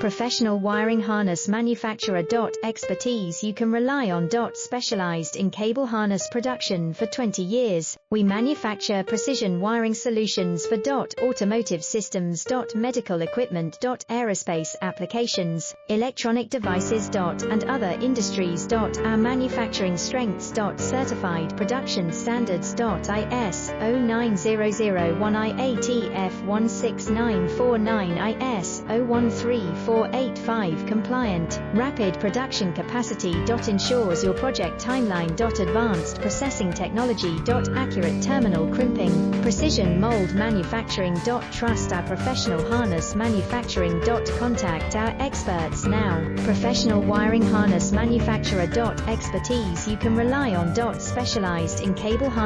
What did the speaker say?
Professional wiring harness manufacturer. Expertise you can rely on. Specialized in cable harness production for 20 years. We manufacture precision wiring solutions for automotive systems. Medical equipment. Aerospace applications, electronic devices. And other industries. Our manufacturing strengths. Certified production standards. ISO 9001 IATF 16949 IS 013485 compliant. Rapid production capacity. Ensures your project timeline. Advanced processing technology. Accurate terminal crimping. Precision mold manufacturing. Trust our professional harness manufacturing. Contact our experts now. Professional wiring harness manufacturer. Expertise you can rely on. Specialized in cable harness